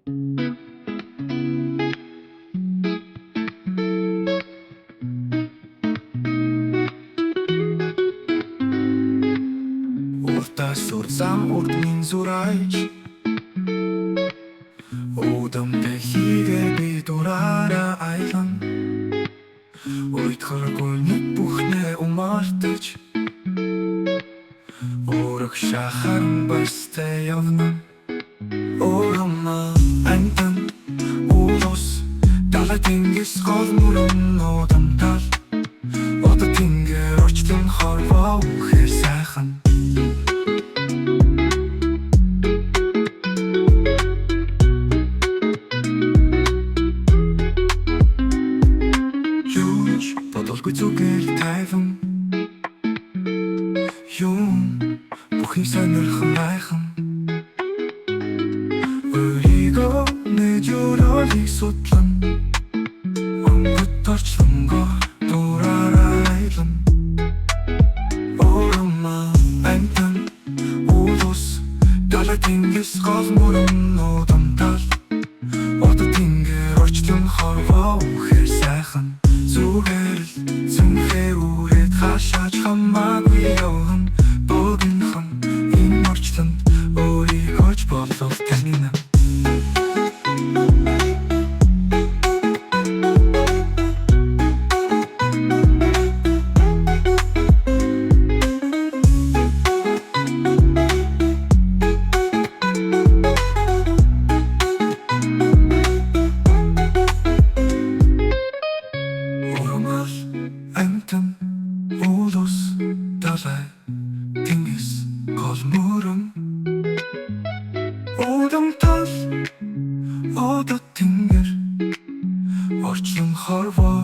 Урта сурцам урдмын зурайч Удамтай хийгээ би дураараа айлан Уйтхаргүй нэг бүхнээ умартаж Ураг шахаран бастай явна Орама антан улус Дала тэнгис гол мөрөн одамтал Ода тэнгэр орчлон хорвоо ухэр сайхан Бодолгүй зүгээр тайван Юм бүхий сонирхон айхан Өөрийгөө нэж өрөөлийг судлан Онгот орчлонгоо дураараа айлан Орама антан улус Дала тэнгис гол мөрөн одамтал Ода тэнгэр орчлон хорвоо ухэр сайхан Зүгээр л зүнхээ үрээд хашааж хамаагүй явхан Богинохон энэ орчлонд өөрийгөө ч болов танина Антан улус далай тэнгис гол мөрөн Удамтал ода тэнгэр орчлон хорвоо